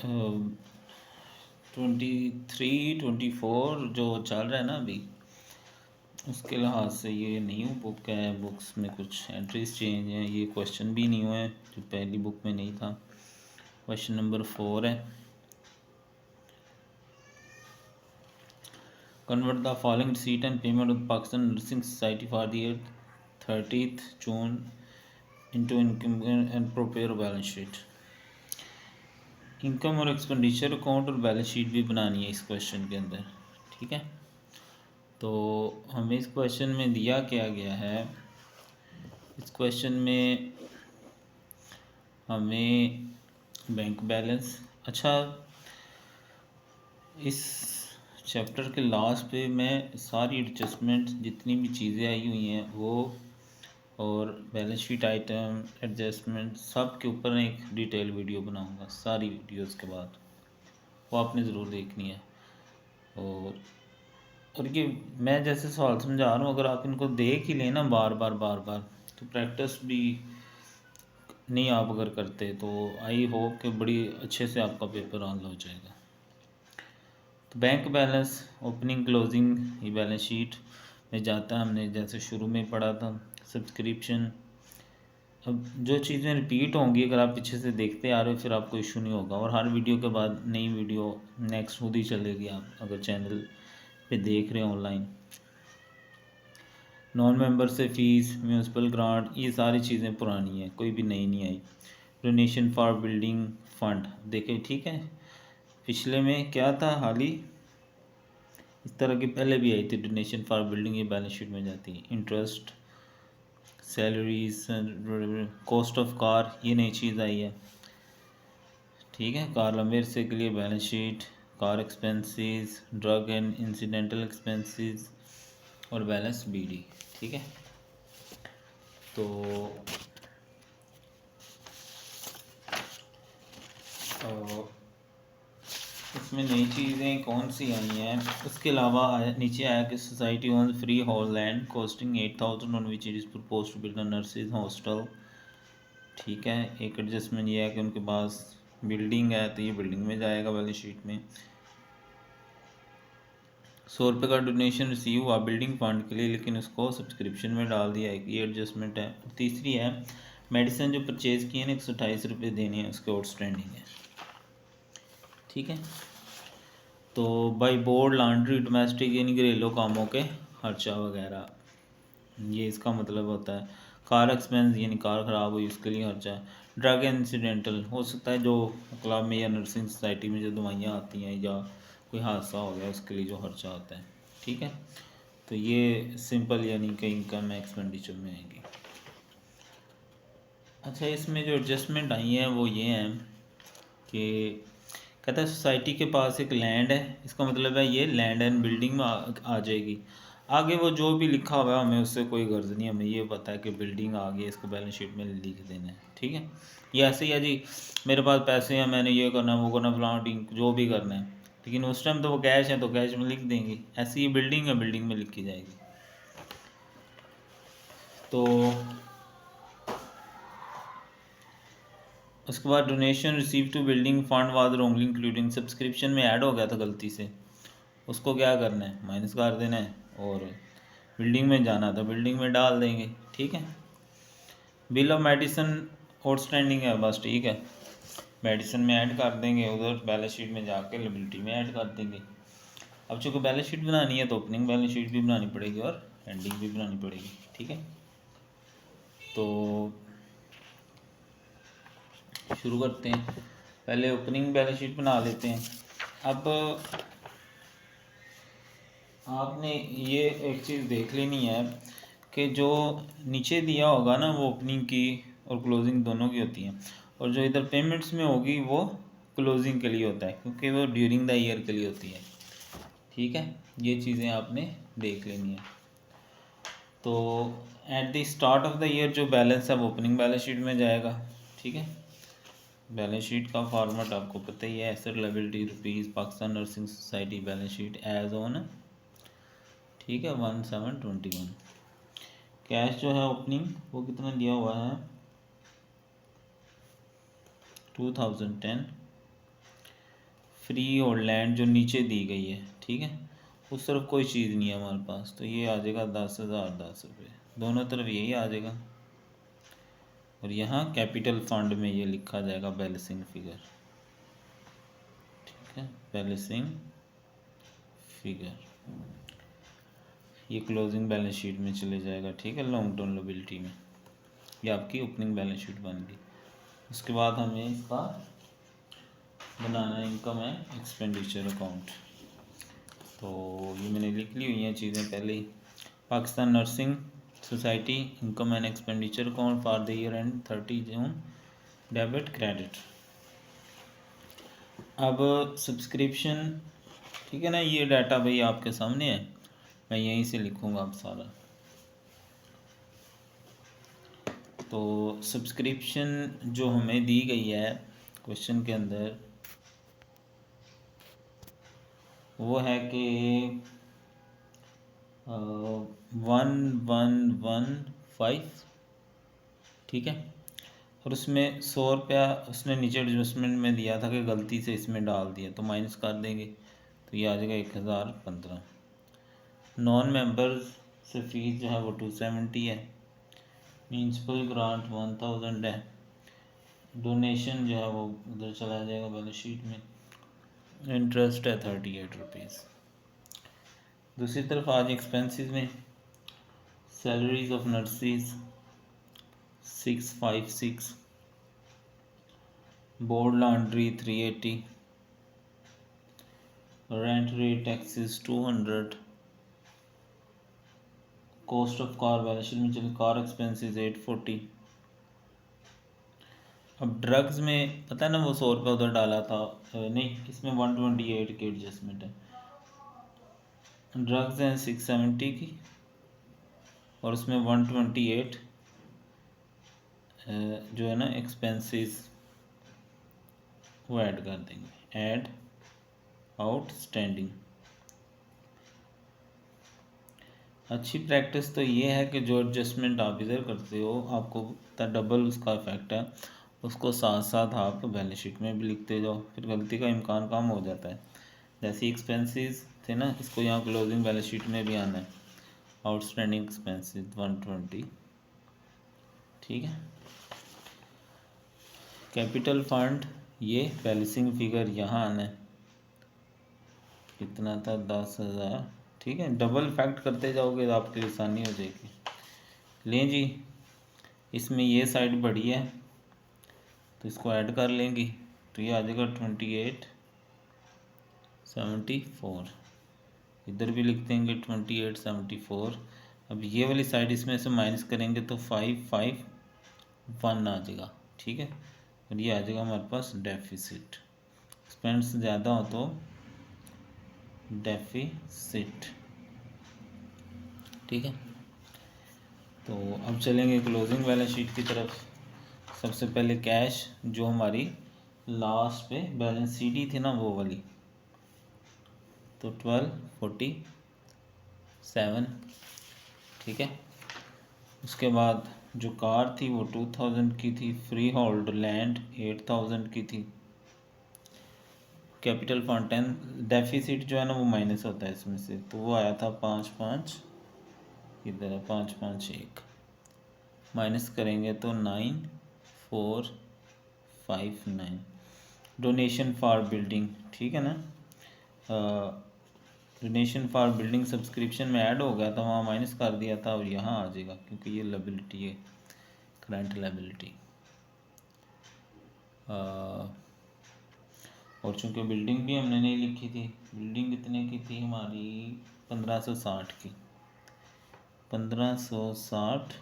23-24 जो चल रहा है ना अभी, उसके लिहाज से ये न्यू बुक है। बुक्स में कुछ एंट्रीज चेंज हैं, ये क्वेश्चन भी न्यू है जो पहली बुक में नहीं था। क्वेश्चन नंबर 4 है, convert the following receipt and payment of Pakistan nursing society for the year 30 June into income and prepare balance sheet. Income और एक्सपेंडिचर अकाउंट और बैलेंस शीट भी बनानी है इस क्वेश्चन के अंदर, ठीक है। तो हमें इस क्वेश्चन में दिया क्या गया है, इस क्वेश्चन में हमें बैंक बैलेंस, अच्छा इस चैप्टर के लास्ट पे मैं सारी एडजस्टमेंट जितनी भी चीज़ें आई हुई हैं वो और बैलेंस शीट आइटम एडजस्टमेंट सब के ऊपर एक डिटेल वीडियो बनाऊंगा सारी वीडियोस के बाद, वो आपने ज़रूर देखनी है। और ये मैं जैसे सवाल समझा रहा हूँ, अगर आप इनको देख ही लेना बार बार तो प्रैक्टिस भी नहीं आप अगर करते तो आई होप कि बड़ी अच्छे से आपका पेपर हल हो जाएगा। तो बैंक बैलेंस ओपनिंग क्लोजिंग ये बैलेंस शीट में जाता है, हमने जैसे शुरू में पढ़ा था। सब्सक्रिप्शन, अब जो चीज़ें रिपीट होंगी अगर आप पीछे से देखते आ रहे हो फिर आपको इशू नहीं होगा, और हर वीडियो के बाद नई वीडियो नेक्स्ट खुद ही चलेगी आप अगर चैनल पे देख रहे हैं ऑनलाइन। नॉन मेंबर से फ़ीस, म्यूनसिपल ग्रांट, ये सारी चीज़ें पुरानी हैं, कोई भी नई नहीं आई। डोनेशन फॉर बिल्डिंग फंड देखें, ठीक है। पिछले में क्या था, हाल ही इस तरह की पहले भी आई थी, डोनेशन फॉर बिल्डिंग, ये बैलेंस शीट में जाती है। Interest, salaries, cost of car, ये नई चीज़ आई है, ठीक है। कार लंबे अरसे के लिए balance sheet, car expenses, drug and incidental expenses और बैलेंस बीडी, ठीक है। तो इसमें नई चीज़ें कौन सी आई हैं, उसके अलावा नीचे आया कि society own freehold land costing 8,000 on which it is propose to build a nurses hostel, ठीक है। एक एडजस्टमेंट ये है कि उनके पास बिल्डिंग है तो ये बिल्डिंग में जाएगा बैलेंस शीट में। 100 रुपये का डोनेशन रिसीव हुआ बिल्डिंग फंड के लिए, लेकिन उसको सब्सक्रिप्शन में डाल दिया है, ये एडजस्टमेंट है। तीसरी है मेडिसिन जो परचेज़ किए हैं 128 रुपये देने हैं, उसके आउटस्टैंडिंग है, ठीक है। तो बाई बोर्ड लॉन्ड्री डोमेस्टिक यानी घरेलू कामों के खर्चा वगैरह, ये इसका मतलब होता है। कार एक्सपेंस यानी कार ख़राब हुई उसके लिए खर्चा है। ड्रग इंसिडेंटल हो सकता है जो क्लब में या नर्सिंग सोसाइटी में जो दवाइयाँ आती हैं या कोई हादसा हो गया उसके लिए जो खर्चा होता है, ठीक है। तो ये सिंपल यानी कि इनकम एक्सपेंडिचर में आएगी। अच्छा, इसमें जो एडजस्टमेंट आई हैं वो ये हैं कि कहता है सोसाइटी के पास एक लैंड है, इसका मतलब है ये लैंड एंड बिल्डिंग में आ जाएगी। आगे वो जो भी लिखा हुआ है हमें उससे कोई गर्ज नहीं, हमें ये पता है कि बिल्डिंग आ गई, इसको बैलेंस शीट में लिख देना है, ठीक है। ये ऐसे ही है जी, मेरे पास पैसे हैं, मैंने ये करना वो करना फलाना जो भी करना है, लेकिन उस टाइम तो वो कैश है तो कैश में लिख देंगे। ऐसी ही बिल्डिंग है, बिल्डिंग में लिखी जाएगी। तो उसके बाद donation receive to building fund was wrongly including, subscription में ऐड हो गया था गलती से, उसको क्या करना है माइनस कर देना है, और बिल्डिंग में जाना था बिल्डिंग में डाल देंगे, ठीक है। बिल ऑफ मेडिसिन आउटस्टैंडिंग है बस, ठीक है, मेडिसिन में ऐड कर देंगे, उधर बैलेंस शीट में जाके लायबिलिटी में ऐड कर देंगे। अब चूँकि बैलेंस शीट बनानी है तो ओपनिंग बैलेंस शीट भी बनानी पड़ेगी और एंडिंग भी बनानी पड़ेगी, ठीक है। तो शुरू करते हैं, पहले ओपनिंग बैलेंस शीट बना लेते हैं। अब आपने ये एक चीज़ देख लेनी है कि जो नीचे दिया होगा ना वो ओपनिंग की और क्लोजिंग दोनों की होती हैं, और जो इधर पेमेंट्स में होगी वो क्लोजिंग के लिए होता है क्योंकि वो ड्यूरिंग द ईयर के लिए होती है, ठीक है। ये चीज़ें आपने देख लेनी है। तो at the start of the year जो बैलेंस है वो ओपनिंग बैलेंस शीट में जाएगा, ठीक है। बैलेंस शीट का फॉर्मेट आपको पता ही है, asset liability rupees Pakistan nursing society balance sheet as on, ठीक है, 1721। कैश जो है ओपनिंग वो कितना दिया हुआ है 2010, फ्री होल्ड लैंड जो नीचे दी गई है, ठीक है, उस तरफ कोई चीज़ नहीं है हमारे पास, तो ये आ जाएगा 10,000 10 रुपये, दोनों तरफ यही आ जाएगा। और यहाँ कैपिटल फंड में ये लिखा जाएगा बैलेंसिंग फिगर, ठीक है, बैलेंसिंग फिगर, ये क्लोजिंग बैलेंस शीट में चले जाएगा, ठीक है, लॉन्ग टर्म लायबिलिटी में, ये आपकी ओपनिंग बैलेंस शीट बन गई। उसके बाद हमें इसका बनाना है इनकम एंड एक्सपेंडिचर अकाउंट। तो ये मैंने लिख ली हुई हैं चीज़ें पहले ही। Pakistan nursing society income and expenditure account for the year end 30 June, debit credit. अब सब्सक्रिप्शन, ठीक है ना, ये डाटा भाई आपके सामने है, मैं यहीं से लिखूँगा अब सारा। तो सब्सक्रिप्शन जो हमें दी गई है क्वेश्चन के अंदर वो है कि 1115, ठीक है, और उसमें 100 रुपया उसने नीचे एडजस्टमेंट में दिया था कि गलती से इसमें डाल दिया, तो माइनस कर देंगे, तो ये आ जाएगा 1015। नॉन मेंबर से फीस जो है वो 270 है, म्यूनसिपल ग्रांट 1000 है, डोनेशन जो है वो उधर चला जाएगा बैलेंस शीट में, इंटरेस्ट है 38 रुपीज़। दूसरी तरफ आज एक्सपेंसेस में salaries of nurses 656, board laundry 380, rent rate taxes 200, cost of car balance sheet में चले कार एक्सपेंसेस 840। अब ड्रग्स में पता है ना वो 100 रुपये उधर डाला था, नहीं इसमें 128 की एडजस्टमेंट है, ड्रग्स हैं 670 की और उसमें 128 जो है ना एक्सपेंसेस वो ऐड कर देंगे, ऐड आउटस्टैंडिंग। अच्छी प्रैक्टिस तो ये है कि जो एडजस्टमेंट आप इधर करते हो आपको डबल उसका इफेक्ट है, उसको साथ साथ आप बैलेंस शीट में भी लिखते जाओ, फिर गलती का इम्कान कम हो जाता है। जैसे एक्सपेंसेस थे ना, इसको यहाँ क्लोजिंग बैलेंस शीट में भी आना है, आउटस्टैंडिंग एक्सपेंसेस 120, ठीक है। कैपिटल फंड ये बैलेंसिंग फिगर यहाँ आना है, कितना था 10,000, ठीक है, डबल फैक्ट करते जाओगे तो आपके लिए आसानी हो जाएगी। लें जी, इसमें ये साइड बढ़ी है तो इसको ऐड कर लेंगे, तो ये आ जाएगा 2874, इधर भी लिख देंगे 2874। अब ये वाली साइड इसमें से माइनस करेंगे तो 551 आ जाएगा, ठीक है, और ये आ जाएगा हमारे पास डेफिसिट, एक्सपेंस ज़्यादा हो तो डेफिसिट, ठीक है। तो अब चलेंगे क्लोजिंग बैलेंस शीट की तरफ। सबसे पहले कैश जो हमारी लास्ट पे बैलेंस सीडी थी ना वो वाली, तो 1247, ठीक है। उसके बाद जो कार थी वो 2000 की थी, फ्री होल्ड लैंड 8000 की थी, कैपिटल फंड 10, डेफिसिट जो है ना वो माइनस होता है इसमें से, तो वो आया था 55, इधर है 551, माइनस करेंगे तो 9459। डोनेशन फॉर बिल्डिंग, ठीक है ना, डोनेशन फॉर बिल्डिंग सब्सक्रिप्शन में ऐड हो गया था, वहाँ माइनस कर दिया था और यहाँ आ जाएगा क्योंकि ये लायबिलिटी है, करंट लायबिलिटी। और चूँकि बिल्डिंग भी हमने नहीं लिखी थी, बिल्डिंग कितने की थी हमारी 1560 की, 1560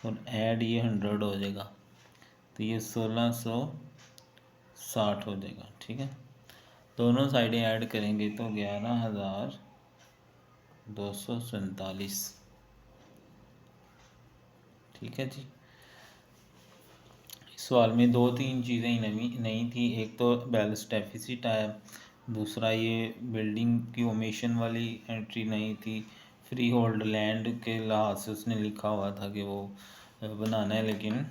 और ऐड ये 100 हो जाएगा, तो ये 1660 हो जाएगा, ठीक है। दोनों साइडें ऐड करेंगे तो 11,247, ठीक है जी। इस सवाल में 2-3 चीज़ें ही नहीं थी, एक तो बैलेंस डेफिसिट आया, दूसरा ये बिल्डिंग की ओमिशन वाली एंट्री नहीं थी, फ्री होल्ड लैंड के लिहाज से उसने लिखा हुआ था कि वो बनाना है, लेकिन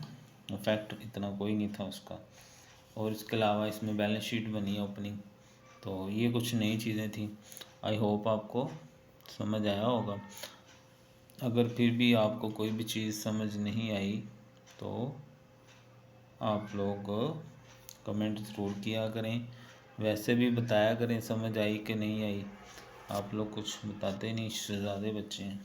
इफेक्ट इतना कोई नहीं था उसका। और इसके अलावा इसमें बैलेंस शीट बनी है ओपनिंग, तो ये कुछ नई चीज़ें थी। आई होप आपको समझ आया होगा। अगर फिर भी आपको कोई भी चीज़ समझ नहीं आई तो आप लोग कमेंट ज़रूर किया करें, वैसे भी बताया करें समझ आई कि नहीं आई। आप लोग कुछ बताते नहीं, शहज़ादे बच्चे हैं।